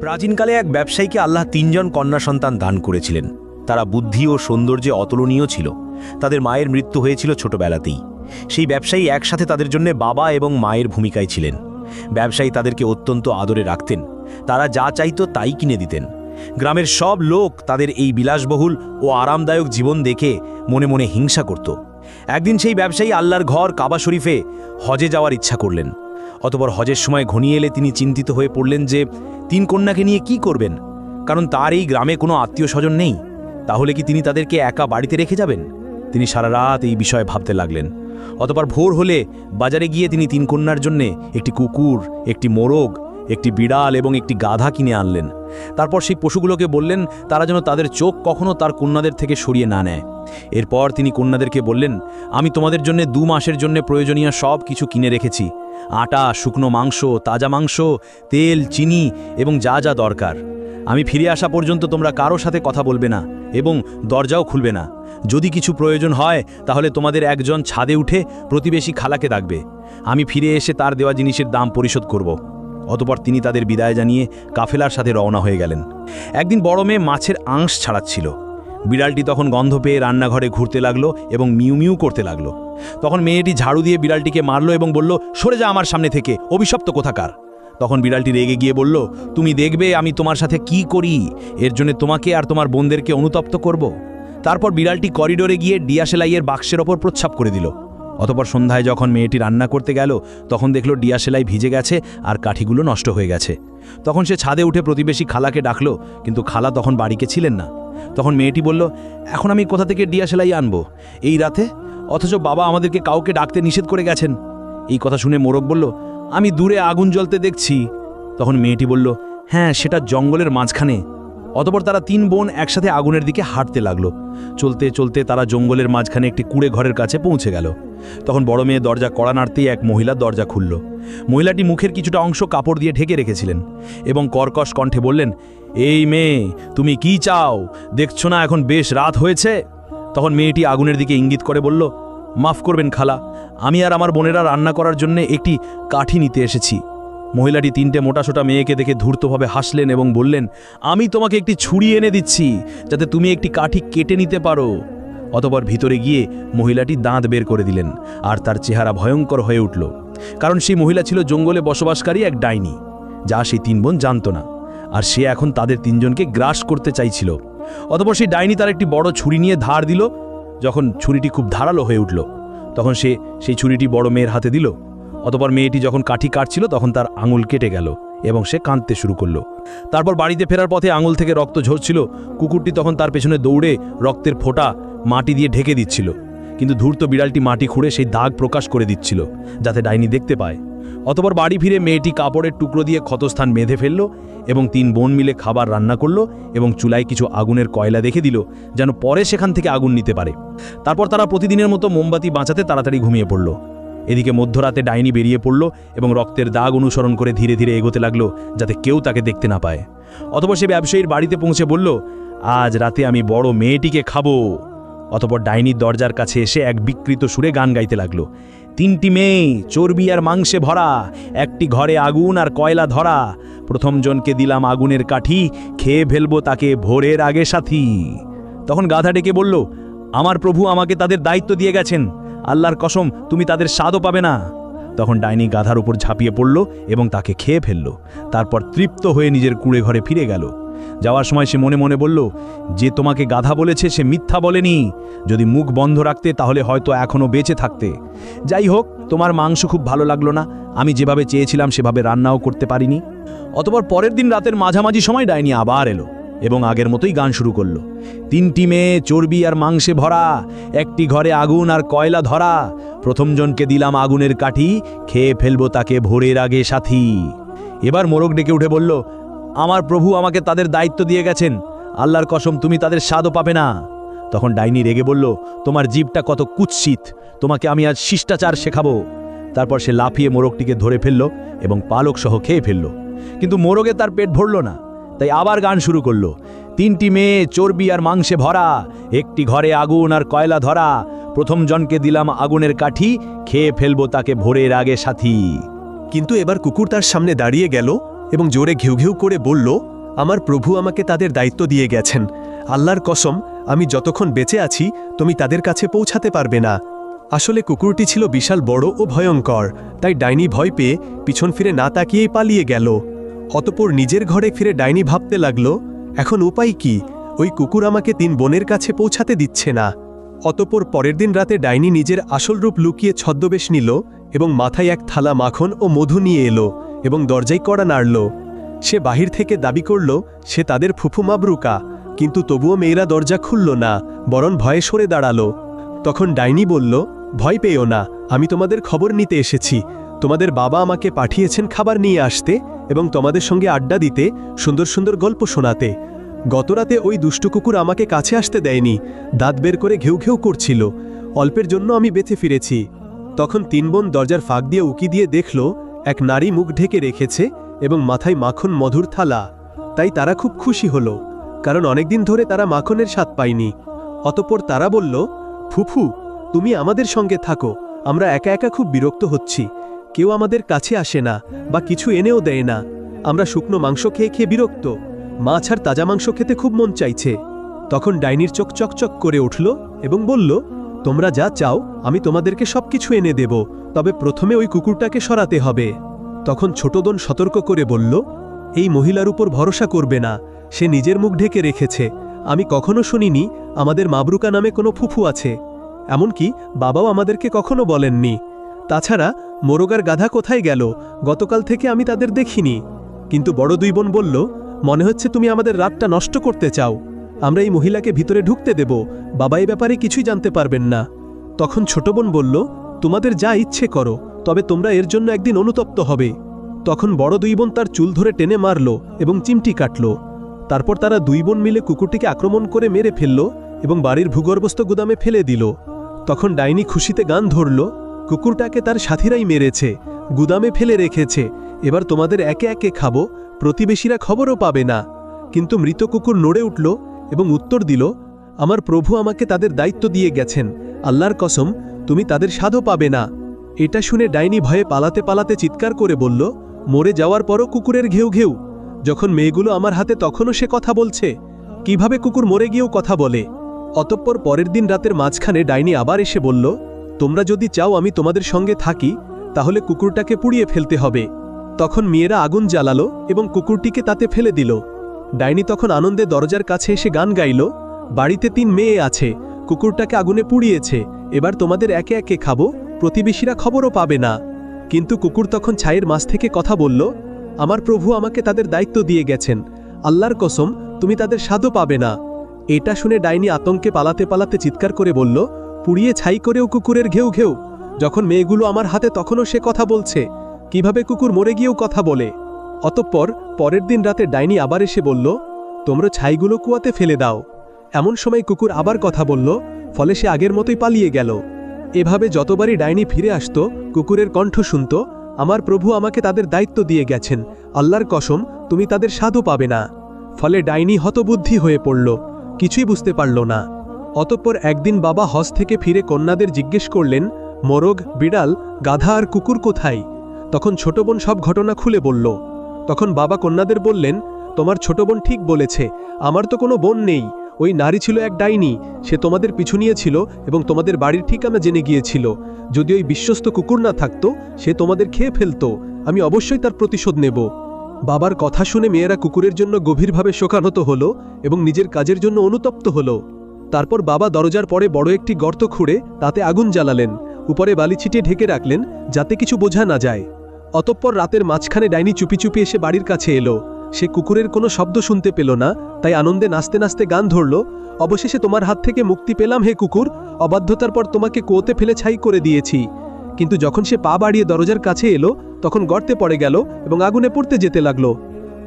প্রাচীনকালে এক ব্যবসায়ীকে আল্লাহ তিনজন কন্যা সন্তান দান করেছিলেন। তারা বুদ্ধি ও সৌন্দর্যে অতুলনীয় ছিল। তাদের মায়ের মৃত্যু হয়েছিল ছোটবেলাতেই। সেই ব্যবসায়ী একসাথে তাদের জন্য বাবা এবং মায়ের ভূমিকায় ছিলেন। ব্যবসায়ী তাদেরকে অত্যন্ত আদরে রাখতেন। তারা যা চাইতো তাই কিনে দিতেন। গ্রামের সব লোক তাদের এই বিলাসবহুল ও আরামদায়ক জীবন দেখে মনে মনে হিংসা করত। একদিন সেই ব্যবসায়ী আল্লাহর ঘর কাবা শরীফে হজে যাওয়ার ইচ্ছা করলেন। অতঃপর হজের সময় ঘনিয়ে এলে তিনি চিন্তিত হয়ে পড়লেন যে তিন কন্যাকে নিয়ে কি করবেন, কারণ তার এই গ্রামে কোনো আত্মীয় স্বজন নেই। তাহলে কি তিনি তাদেরকে একা বাড়িতে রেখে যাবেন? তিনি সারা রাত এই বিষয়ে ভাবতে লাগলেন। অতঃপর ভোর হলে বাজারে গিয়ে তিনি তিন কন্যার জন্যে একটি কুকুর, একটি মোরগ, একটি বিড়াল এবং একটি গাধা কিনে আনলেন। তারপর সেই পশুগুলোকে বললেন তারা যেন তাদের চোখ কখনো তার কন্যাদের থেকে সরিয়ে না নেয়। এরপর তিনি কন্যাদেরকে বললেন, আমি তোমাদের জন্য 2 মাসের জন্য প্রয়োজনীয় সব কিছু কিনে রেখেছি। আটা, শুকনো মাংস, তাজা মাংস, তেল, চিনি এবং যা যা দরকার। আমি ফিরে আসা পর্যন্ত তোমরা কারো সাথে কথা বলবে না এবং দরজাও খুলবে না। যদি কিছু প্রয়োজন হয় তাহলে তোমাদের একজন ছাদে উঠে প্রতিবেশী খালাকে ডাকবে। আমি ফিরে এসে তার দেওয়া জিনিসের দাম পরিশোধ করব। অতঃপর তিনি তাদের বিদায় জানিয়ে কাফেলার সাথে রওনা হয়ে গেলেন। একদিন বড় মেয়ে মাছের আঁশ ছাড়াচ্ছিল। বিড়ালটি তখন গন্ধ পেয়ে রান্নাঘরে ঘুরতে লাগলো এবং মিউ মিউ করতে লাগলো। তখন মেয়েটি ঝাড়ু দিয়ে বিড়ালটিকে মারলো এবং বলল, সরে যা আমার সামনে থেকে, অভিশপ্ত কোথাকার। তখন বিড়ালটি রেগে গিয়ে বলল, তুমি দেখবে আমি তোমার সাথে কি করি, এর জন্য তোমাকে আর তোমার বোনদেরকে অনুতপ্ত করব। তারপর বিড়ালটি করিডোরে গিয়ে ডিয়াসেলাইয়ের বাক্সের ওপর প্রচ্ছাপ করে দিল। অতঃপর সন্ধ্যায় যখন মেয়েটি রান্না করতে গেল তখন দেখল ডিয়াসেলাই ভিজে গেছে আর কাঠিগুলো নষ্ট হয়ে গেছে। তখন সে ছাদে উঠে প্রতিবেশী খালাকে ডাকলো, কিন্তু খালা তখন বাড়িতে ছিলেন না। তখন মেয়েটি বলল, এখন আমি কোথা থেকে ডিয়াসেলাই আনবো এই রাতে? অথচ বাবা আমাদেরকে কাউকে ডাকতে নিষেধ করে গেছেন। এই কথা শুনে মোরগ বলল, আমি দূরে আগুন জ্বলতে দেখছি। তখন মেয়েটি বলল, হ্যাঁ, সেটা জঙ্গলের মাঝখানে। অতঃপর তারা 3 বোন একসাথে আগুনের দিকে হাঁটতে লাগলো। চলতে চলতে তারা জঙ্গলের মাঝখানে একটি কুঁড়ে ঘরের কাছে পৌঁছে গেল। তখন বড় মেয়ে দরজা কড়া নাড়তেই এক মহিলা দরজা খুলল। মহিলাটি মুখের কিছুটা অংশ কাপড় দিয়ে ঢেকে রেখেছিলেন এবং কর্কশ কণ্ঠে বললেন, এই মেয়ে, তুমি কি চাও? দেখছো না এখন বেশ রাত হয়েছে? তখন মেয়েটি আগুনের দিকে ইঙ্গিত করে বলল, মাফ করবেন খালা, আমি আর আমার বোনেরা রান্না করার জন্য একটি কাঠি নিতে এসেছি। মহিলাটি 3টে মোটাসোটা মেয়েকে দেখে ধূর্তভাবে হাসলেন এবং বললেন, আমি তোমাকে একটি ছুরি এনে দিচ্ছি যাতে তুমি একটি কাঠি কেটে নিতে পারো। অতঃপর ভিতরে গিয়ে মহিলাটি দাঁত বের করে দিলেন আর তার চেহারা ভয়ঙ্কর হয়ে উঠল, কারণ সেই মহিলা ছিল জঙ্গলে বসবাসকারী এক ডাইনি, যা সেই 3 বোন জানত না। আর সে এখন তাদের 3 জনকে গ্রাস করতে চাইছিল। অতঃপর সেই ডাইনি তার একটি বড় ছুরি নিয়ে ধার দিল। যখন ছুরিটি খুব ধারালো হয়ে উঠল তখন সে সেই ছুরিটি বড় মেয়ের হাতে দিল। অতঃপর মেয়েটি যখন কাঠি কাটছিল তখন তার আঙুল কেটে গেল এবং সে কাঁদতে শুরু করল। তারপর বাড়িতে ফেরার পথে আঙুল থেকে রক্ত ঝরছিল। কুকুরটি তখন তার পেছনে দৌড়ে রক্তের ফোঁটা মাটি দিয়ে ঢেকে দিচ্ছিল, কিন্তু ধূর্ত বিড়ালটি মাটি খুঁড়ে সেই দাগ প্রকাশ করে দিচ্ছিল যাতে ডাইনি দেখতে পায়। অতঃপর বাড়ি ফিরে মেয়েটি কাপড়ের টুকরো দিয়ে ক্ষতস্থান বেঁধে ফেলল এবং 3 বোন মিলে খাবার রান্না করল এবং চুলায় কিছু আগুনের কয়লা দেখে দিল যেন পরে সেখান থেকে আগুন নিতে পারে। তারপর তারা প্রতিদিনের মতো মোমবাতি বাঁচাতে তাড়াতাড়ি ঘুমিয়ে পড়ল। এদিকে মধ্যরাতে ডাইনি বেরিয়ে পড়ল এবং রক্তের দাগ অনুসরণ করে ধীরে ধীরে এগোতে লাগলো যাতে কেউ তাকে দেখতে না পায়। অতঃপর সে ব্যবসায়ীর বাড়িতে পৌঁছে বলল, আজ রাতে আমি বড় মেয়েটিকে খাবো। অতঃপর ডাইনির দরজার কাছে এসে এক বিকৃত সুরে গান গাইতে লাগলো, 3টি মেয়ে, চর্বি আর মাংসে ভরা, একটি ঘরে আগুন আর কয়লা ধরা, প্রথম জনকে দিলাম আগুনের কাঠি, খেয়ে ফেলবো তাকে ভোরের আগে সাথী। তখন গাধা ডেকে বলল, আমার প্রভু আমাকে তাদের দায়িত্ব দিয়ে গেছেন, আল্লাহর কসম তুমি তাদের স্বাদও পাবে না। তখন ডাইনি গাধার উপর ঝাঁপিয়ে পড়ল এবং তাকে খেয়ে ফেলল। তারপর তৃপ্ত হয়ে নিজের কুঁড়ে ঘরে ফিরে গেল। যাওয়ার সময় সে মনে মনে বলল, যে তোমাকে গাধা বলেছে সে মিথ্যা বলেনি। যদি মুখ বন্ধ রাখতে তাহলে হয়তো এখনো বেঁচে থাকতে। যাই হোক, তোমার মাংস খুব ভালো লাগলো না, আমি যেভাবে চেয়েছিলাম সেভাবে রান্নাও করতে পারিনি। অতঃপর পরের দিন রাতের মাঝামাঝি সময় ডাইনি আবার এলো এবং আগের মতোই গান শুরু করলো, 3টি মেয়ে, চর্বি আর মাংসে ভরা, একটি ঘরে আগুন আর কয়লা ধরা, প্রথম জনকে দিলাম আগুনের কাঠি, খেয়ে ফেলবো তাকে ভোরের আগে সাথী। এবার মোরগ ডেকে উঠে বলল, আমার প্রভু আমাকে তাদের দায়িত্ব দিয়ে গেছেন, আল্লাহর কসম তুমি তাদের স্বাদও পাবে না। তখন ডাইনি রেগে বলল, তোমার জিভটা কত কুৎসিত, তোমাকে আমি আজ শিষ্টাচার শেখাবো। তারপর সে লাফিয়ে মোরগটিকে ধরে ফেলল এবং পালক সহ খেয়ে ফেলল। কিন্তু মোরগে তার পেট ভরল না, তাই আবার গান শুরু করল, 3টি মেয়ে, চর্বি আর মাংসে ভরা, একটি ঘরে আগুন আর কয়লা ধরা, প্রথম জনকে দিলাম আগুনের কাঠি, খেয়ে ফেলবো তাকে ভোরের আগে সাথী। কিন্তু এবার কুকুর তার সামনে দাঁড়িয়ে গেল এবং জোরে ঘেউ ঘেউ করে বলল, আমার প্রভু আমাকে তাদের দায়িত্ব দিয়ে গেছেন। আল্লাহর কসম, আমি যতক্ষণ বেঁচে আছি তুমি তাদের কাছে পৌঁছাতে পারবে না। আসলে কুকুরটি ছিল বিশাল বড় ও ভয়ঙ্কর, তাই ডাইনি ভয় পেয়ে পিছন ফিরে না তাকিয়েই পালিয়ে গেল। অতঃপর নিজের ঘরে ফিরে ডাইনি ভাবতে লাগল, এখন উপায় কি? ওই কুকুর আমাকে 3 বোনের কাছে পৌঁছাতে দিচ্ছে না। অতঃপর পরের দিন রাতে ডাইনি নিজের আসল রূপ লুকিয়ে ছদ্মবেশ নিল এবং মাথায় এক থালা মাখন ও মধু নিয়ে এলো এবং দরজায় কড়া নাড়ল। সে বাহির থেকে দাবি করল সে তাদের ফুফু মাবরুকা, কিন্তু তবুও মেয়েরা দরজা খুলল না, বরং ভয়ে সরে দাঁড়ালো। তখন ডাইনি বলল, ভয় পেও না, আমি তোমাদের খবর নিতে এসেছি। তোমাদের বাবা আমাকে পাঠিয়েছেন খাবার নিয়ে আসতে এবং তোমাদের সঙ্গে আড্ডা দিতে, সুন্দর সুন্দর গল্প শোনাতে। গতরাতে ওই দুষ্টু কুকুর আমাকে কাছে আসতে দেয়নি, দাঁত বের করে ঘেউ ঘেউ করছিল। অল্পের জন্য আমি বেঁচে ফিরেছি। তখন 3 বোন দরজার ফাঁক দিয়ে উকি দিয়ে দেখল এক নারী মুখ ঢেকে রেখেছে এবং মাথায় মাখন মধুর থালা। তাই তারা খুব খুশি হলো, কারণ অনেকদিন ধরে তারা মাখনের স্বাদ পায়নি। অতঃপর তারা বলল, ফুফু, তুমি আমাদের সঙ্গে থাকো, আমরা একা একা খুব বিরক্ত হচ্ছি। কেউ আমাদের কাছে আসে না বা কিছু এনেও দেয় না। আমরা শুকনো মাংস খেয়ে খেয়ে বিরক্ত, মাছ আর তাজা মাংস খেতে খুব মন চাইছে। তখন ডাইনির চোখ চকচক করে উঠল এবং বলল, তোমরা যা চাও আমি তোমাদেরকে সবকিছু এনে দেব, তবে প্রথমে ওই কুকুরটাকে সরাতে হবে। তখন ছোট বোন সতর্ক করে বলল, এই মহিলার উপর ভরসা করবে না, সে নিজের মুখ ঢেকে রেখেছে। আমি কখনো শুনিনি আমাদের মাবরুকা নামে কোনো ফুফু আছে, এমনকি বাবাও আমাদেরকে কখনো বলেননি। তাছাড়া মোরগার গাধা কোথায় গেল? গতকাল থেকে আমি তাদের দেখিনি। কিন্তু বড় 2 বোন বলল, মনে হচ্ছে তুমি আমাদের রাতটা নষ্ট করতে চাও। আমরা এই মহিলাকে ভিতরে ঢুকতে দেব, বাবা এই ব্যাপারে কিছুই জানতে পারবেন না। তখন ছোট বোন বলল, তোমাদের যা ইচ্ছে করো, তবে তোমরা এর জন্য একদিন অনুতপ্ত হবে। তখন বড় 2 বোন তার চুল ধরে টেনে মারল এবং চিমটি কাটল। তারপর তারা 2 বোন মিলে কুকুরটিকে আক্রমণ করে মেরে ফেলল এবং বাড়ির ভূগর্ভস্থ গুদামে ফেলে দিল। তখন ডাইনি খুশিতে গান ধরল, কুকুরটাকে তার সাথীরাই মেরেছে, গুদামে ফেলে রেখেছে, এবার তোমাদের একে একে খাবো, প্রতিবেশীরা খবরও পাবে না। কিন্তু মৃত কুকুর নড়ে উঠল এবং উত্তর দিল, আমার প্রভু আমাকে তাদের দায়িত্ব দিয়ে গেছেন, আল্লাহর কসম, তুমি তাদের স্বাদও পাবে না। এটা শুনে ডাইনি ভয়ে পালাতে পালাতে চিৎকার করে বলল, মরে যাওয়ার পরও কুকুরের ঘেউ ঘেউ। যখন মেয়েগুলো আমার হাতে তখনও সে কথা বলছে, কিভাবে কুকুর মরে গিয়েও কথা বলে? অতঃপর পরের দিন রাতের মাঝখানে ডাইনি আবার এসে বলল, তোমরা যদি চাও আমি তোমাদের সঙ্গে থাকি, তাহলে কুকুরটাকে পুড়িয়ে ফেলতে হবে। তখন মেয়েরা আগুন জ্বালালো এবং কুকুরটিকে তাতে ফেলে দিল। ডাইনি তখন আনন্দে দরজার কাছে এসে গান গাইল, বাড়িতে 3 মেয়ে আছে, কুকুরটাকে আগুনে পুড়িয়েছে, এবার তোমাদের একে একে খাবো, প্রতিবেশীরা খবরও পাবে না। কিন্তু কুকুর তখন ছায়ের মাছ থেকে কথা বলল, আমার প্রভু আমাকে তাদের দায়িত্ব দিয়ে গেছেন, আল্লাহর কসম, তুমি তাদের স্বাদও পাবে না। এটা শুনে ডাইনি আতঙ্কে পালাতে পালাতে চিৎকার করে বলল, পুড়িয়ে ছাই করেও কুকুরের ঘেউ ঘেউ। যখন মেয়েগুলো আমার হাতে তখনও সে কথা বলছে, কিভাবে কুকুর মরে গিয়েও কথা বলে? অতঃপর পরের দিন রাতে ডাইনি আবার এসে বলল, তোমরা ছাইগুলো কুয়াতে ফেলে দাও। এমন সময় কুকুর আবার কথা বলল, ফলে সে আগের মতোই পালিয়ে গেল। এভাবে যতবারই ডাইনি ফিরে আসত, কুকুরের কণ্ঠ শুনত, আমার প্রভু আমাকে তাদের দায়িত্ব দিয়ে গেছেন, আল্লাহর কসম, তুমি তাদের স্বাদও পাবে না। ফলে ডাইনি হতবুদ্ধি হয়ে পড়ল, কিছুই বুঝতে পারল না। অতঃপর একদিন বাবা হজ থেকে ফিরে কন্যাদের জিজ্ঞেস করলেন, মোরগ, বিড়াল, গাধা আর কুকুর কোথায়? তখন ছোট বোন সব ঘটনা খুলে বলল। তখন বাবা কন্যাদের বললেন, তোমার ছোট বোন ঠিক বলেছে, আমার তো কোনো বোন নেই, ওই নারী ছিল এক ডাইনি, সে তোমাদের পিছু নিয়েছিল এবং তোমাদের বাড়ির ঠিকানা জেনে গিয়েছিল। যদি ওই বিশ্বস্ত কুকুর না থাকতো, সে তোমাদের খেয়ে ফেলতো, আমি অবশ্যই তার প্রতিশোধ নেব। বাবার কথা শুনে মেয়েরা কুকুরের জন্য গভীরভাবে শোকাহত হলো এবং নিজের কাজের জন্য অনুতপ্ত হলো। তারপর বাবা দরজার পরে বড় একটি গর্ত খুঁড়ে তাতে আগুন জ্বালালেন, উপরে বালি ছিটিয়ে ঢেকে রাখলেন যাতে কিছু বোঝা না যায়। অতঃপর রাতের মাঝখানে ডাইনি চুপি চুপি এসে বাড়ির কাছে এলো। সে কুকুরের কোনো শব্দ শুনতে পেল না, তাই আনন্দে নাচতে নাচতে গান ধরল, অবশেষে তোমার হাত থেকে মুক্তি পেলাম হে কুকুর, অবাধ্যতার পর তোমাকে কুয়োতে ফেলে ছাই করে দিয়েছি। কিন্তু যখন সে পা বাড়িয়ে দরজার কাছে এলো, তখন গর্তে পড়ে গেল এবং আগুনে পুড়তে যেতে লাগলো।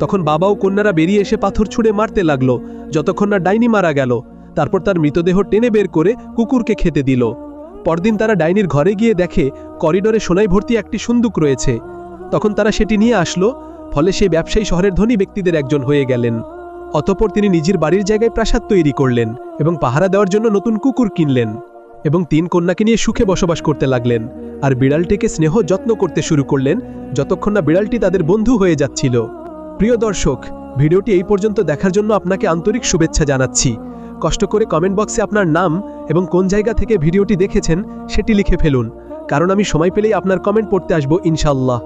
তখন বাবা ও কন্যারা বেরিয়ে এসে পাথর ছুঁড়ে মারতে লাগলো, যতক্ষণ না ডাইনি মারা গেল। তারপর তার মৃতদেহ টেনে বের করে কুকুরকে খেতে দিল। পরদিন তারা ডাইনির ঘরে গিয়ে দেখে করিডোরে সোনায় ভর্তি একটি সন্দুক রয়েছে। তখন তারা সেটি নিয়ে আসলো, ফলে সেই ব্যবসায়ী শহরের ধনী ব্যক্তিদের একজন হয়ে গেলেন। অতঃপর তিনি নিজের বাড়ির জায়গায় প্রাসাদ তৈরি করলেন এবং পাহারা দেওয়ার জন্য নতুন কুকুর কিনলেন এবং 3 কন্যাকে নিয়ে সুখে বসবাস করতে লাগলেন। আর বিড়ালটিকে স্নেহ যত্ন করতে শুরু করলেন, যতক্ষণ না বিড়ালটি তাদের বন্ধু হয়ে যাচ্ছিল। প্রিয় দর্শক, ভিডিওটি এই পর্যন্ত দেখার জন্য আপনাকে আন্তরিক শুভেচ্ছা জানাচ্ছি। কষ্ট করে কমেন্ট বক্সে আপনার নাম এবং কোন জায়গা থেকে ভিডিওটি দেখেছেন সেটি লিখে ফেলুন, কারণ আমি সময় পেলেই আপনার কমেন্ট পড়তে আসব ইনশাআল্লাহ।